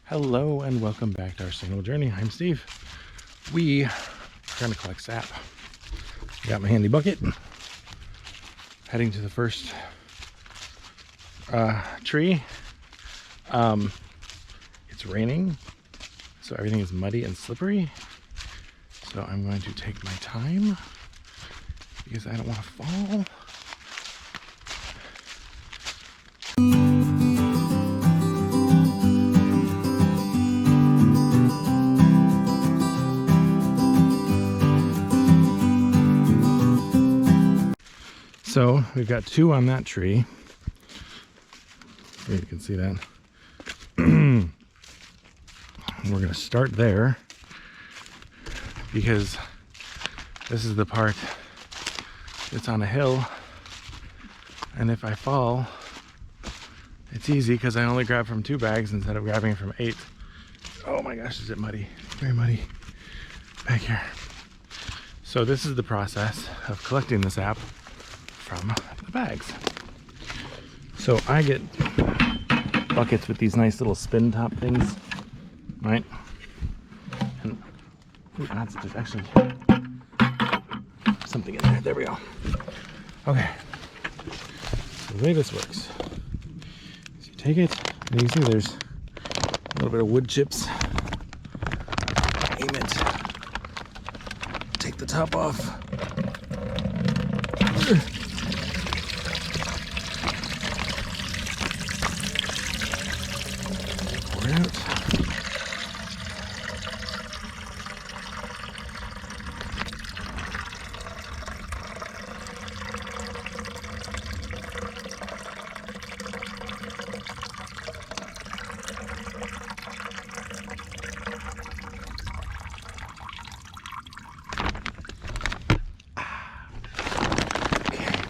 Hello and welcome back to our signal journey. I'm Steve. We are going to collect sap. Got my handy bucket. Heading to the first tree. It's raining, so everything is muddy and slippery. So I'm going to take my time because I don't want to fall. So we've got two on that tree. You can see that. We're going to start there because this is the part that's on a hill, and if I fall, it's easy because I only grab from 2 bags instead of grabbing from 8. Oh my gosh, is it muddy? Very muddy back here. So this is the process of collecting the sap from the bags. So I get buckets with these nice little spin top things, right? And that's just actually something in there. There we go. Okay. So the way this works is you take it, and you see there's a little bit of wood chips. Aim it. Take the top off. Pour it out.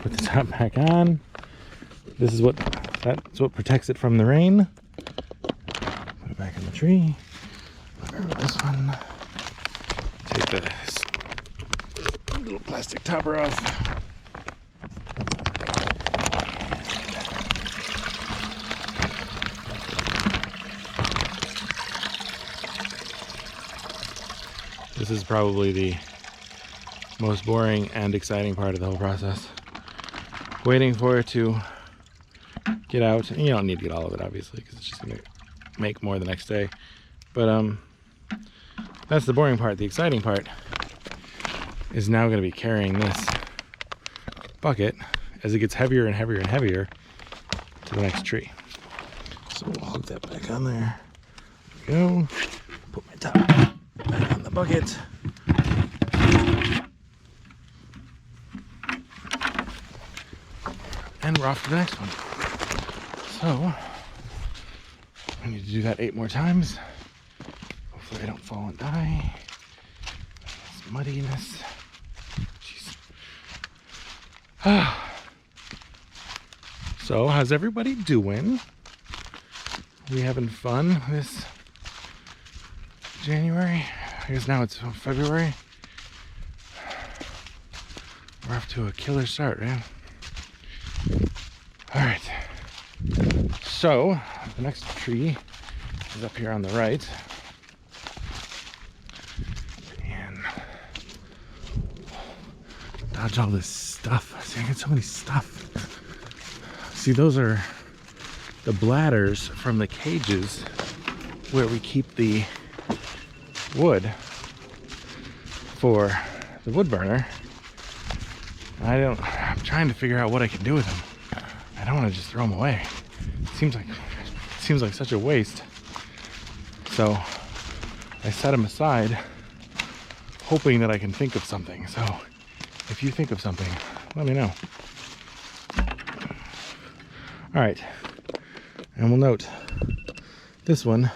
Put the top back on. That's what protects it from the rain. Put it back in the tree. Grab this one. Take the little plastic topper off. This is probably the most boring and exciting part of the whole process. Waiting for it to get out. And you don't need to get all of it, obviously, because it's just going to make more the next day. But that's the boring part. The exciting part is now going to be carrying this bucket as it gets heavier and heavier and heavier to the next tree. So we'll hook that back on there. There we go. Put my top back on the bucket. And we're off to the next one. So, I need to do that 8 more times. Hopefully I don't fall and die. This muddiness. Jeez. So, how's everybody doing? We having fun this January? I guess now it's February. We're off to a killer start, man. Alright, so the next tree is up here on the right, and dodge all this stuff. See, I got so many stuff. See, those are the bladders from the cages where we keep the wood for the wood burner. I'm trying to figure out what I can do with them. I don't want to just throw them away. It seems like such a waste. So I set them aside, hoping that I can think of something. So if you think of something, let me know. All right, and we'll note this one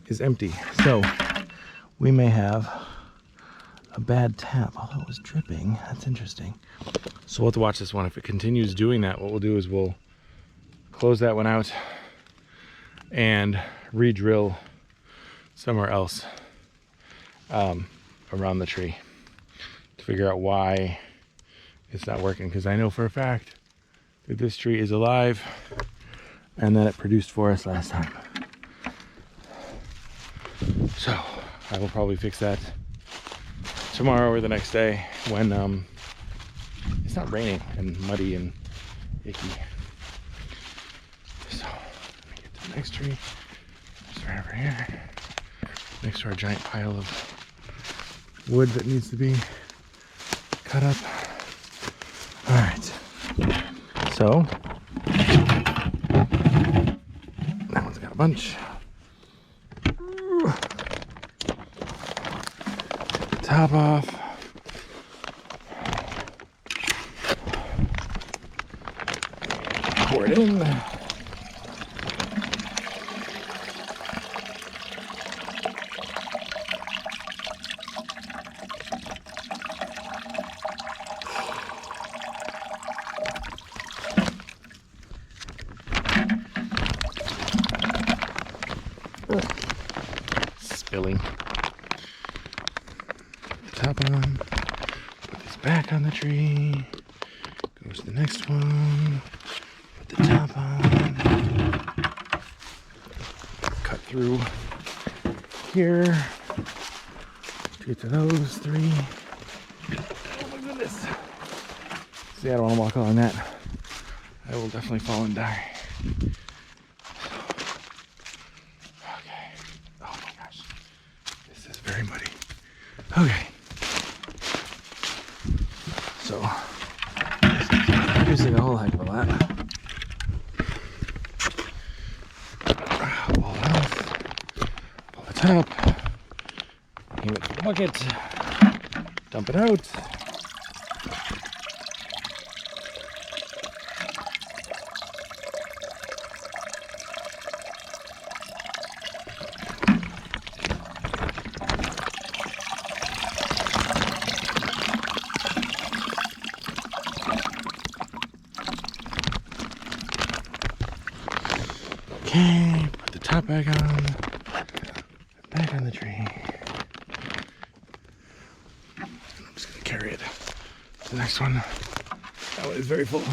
is empty. So we may have a bad tap, although it was dripping. That's interesting. So we'll have to watch this one. If it continues doing that, what we'll do is we'll close that one out and re-drill somewhere else around the tree to figure out why it's not working. Because I know for a fact that this tree is alive and that it produced for us last time. So I will probably fix that tomorrow or the next day when it's not raining and muddy and icky. So let me get to the next tree. It's right over here, next to our giant pile of wood that needs to be cut up. All right, so that one's got a bunch. Top off. Pour it in. Spilling. Top on. Put this back on the tree. Goes to the next one. Put the top on. Cut through here. Get to those three. Oh my goodness. See, I don't want to walk along that. I will definitely fall and die. Okay. Oh my gosh. This is very muddy. Okay. So, using a whole heck of a lot. Pull it off. Pull the top. Aim it for the bucket. Dump it out. Okay, put the top back on. Back on the tree. I'm just gonna carry it to the next one. That one is very full.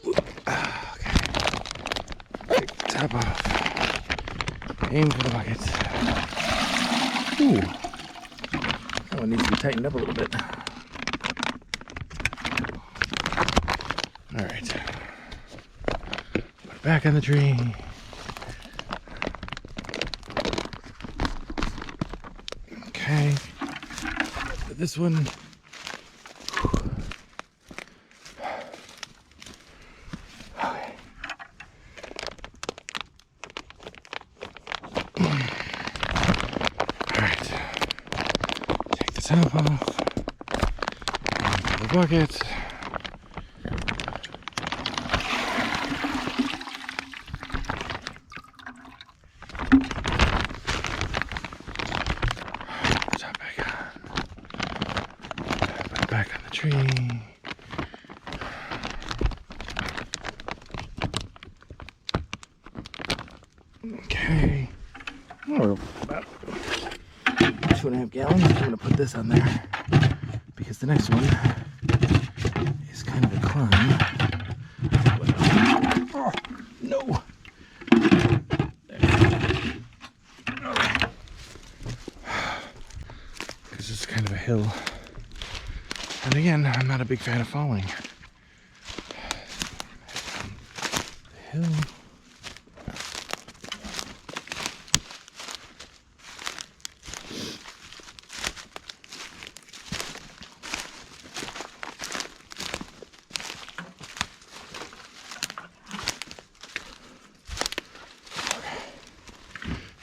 Okay. Take the top off. Aim for the bucket. Ooh. That one needs to be tightened up a little bit. All right. Put it back on the tree. Okay. Put this one. Okay. All right. Take the top off. Into the bucket. Back on the tree. Okay. Oh, about 2.5 gallons. I'm going to put this on there because the next one is kind of a climb. Oh, no. Because it's kind of a hill. And again, I'm not a big fan of falling. The hill.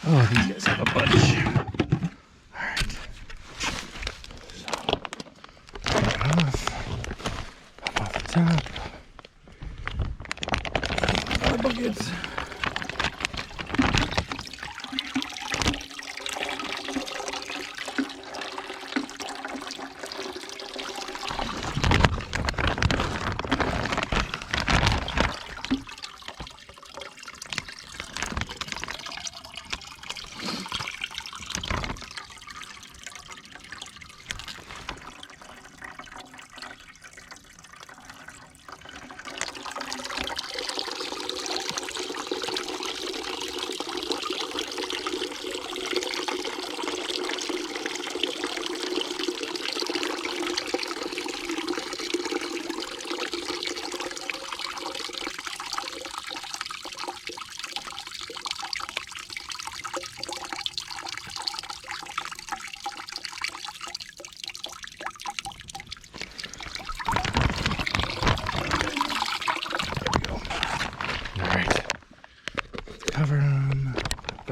Oh, these guys have a bunch. Alright. So, pop off the top. The buckets.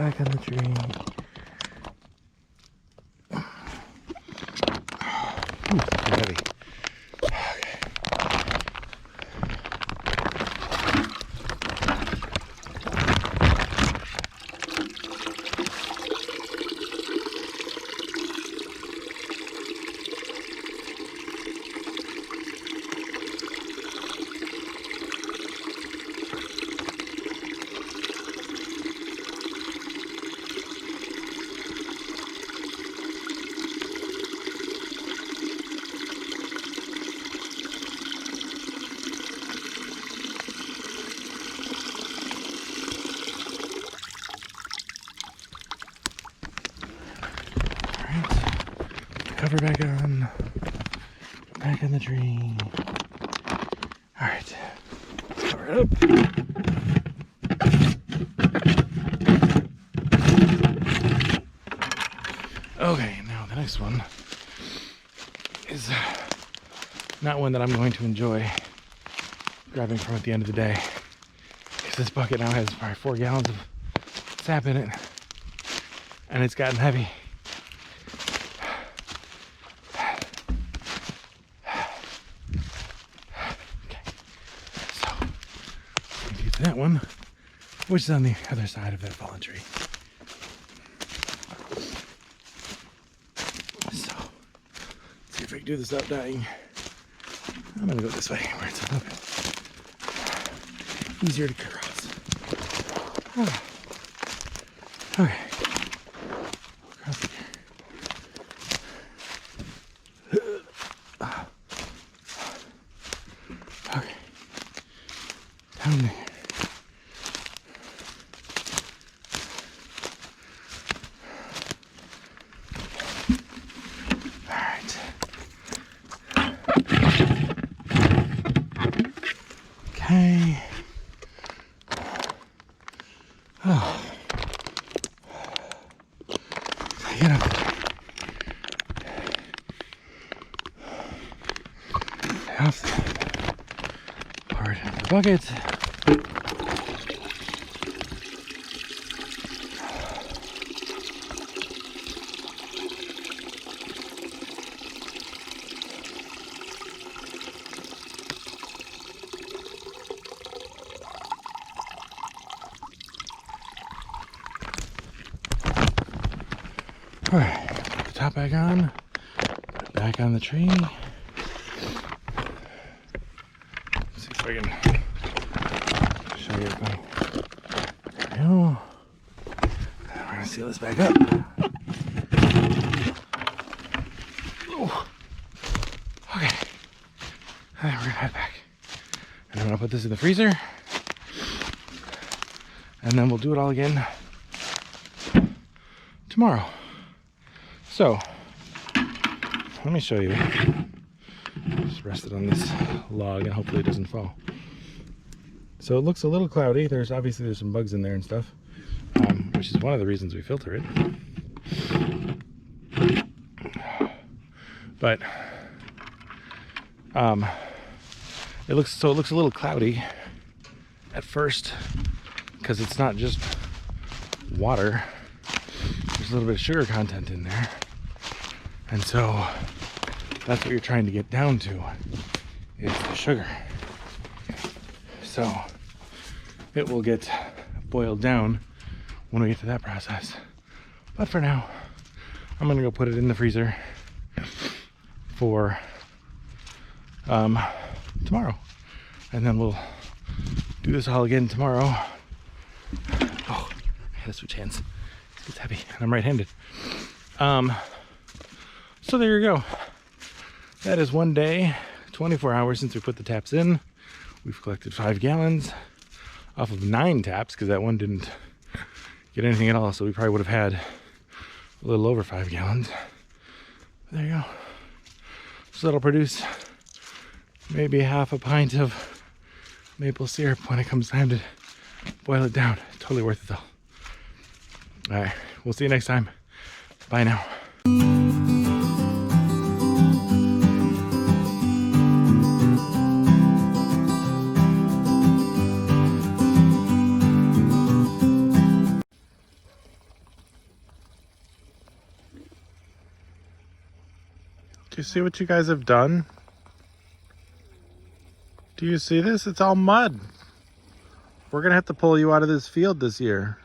back on the tree. Ooh, it's heavy. Cover back on. Back in the tree. Alright. Cover it up. Okay, now the next one is not one that I'm going to enjoy grabbing from at the end of the day. Because this bucket now has probably 4 gallons of sap in it. And it's gotten heavy. That one, which is on the other side of that fallen tree. So, let's see if I can do this without dying. I'm gonna go this way where it's a little bit easier to cross. Okay. Cross it here. Okay. Down there. Okay. Oh. Get up. Off the part of the bucket. All right, put the top back on, put it back on the tree. Let's see if I can show you everything. There we go. And we're gonna seal this back up. Ooh. Okay, and then we're gonna head back. And I'm gonna put this in the freezer. And then we'll do it all again tomorrow. So, let me show you. Just rest it on this log and hopefully it doesn't fall. So it looks a little cloudy. There's some bugs in there and stuff, which is one of the reasons we filter it. But it looks a little cloudy at first because it's not just water. There's a little bit of sugar content in there. And so that's what you're trying to get down to, is the sugar. So it will get boiled down when we get to that process. But for now, I'm gonna go put it in the freezer for tomorrow. And then we'll do this all again tomorrow. Oh, I had to switch hands. It's heavy and I'm right-handed. So there you go. That is one day, 24 hours since we put the taps in. We've collected 5 gallons off of 9 taps because that one didn't get anything at all. So we probably would have had a little over 5 gallons. There you go. So that'll produce maybe half a pint of maple syrup when it comes time to boil it down. Totally worth it though. All right, we'll see you next time. Bye now. Do you see what you guys have done? Do you see this? It's all mud. We're gonna have to pull you out of this field this year.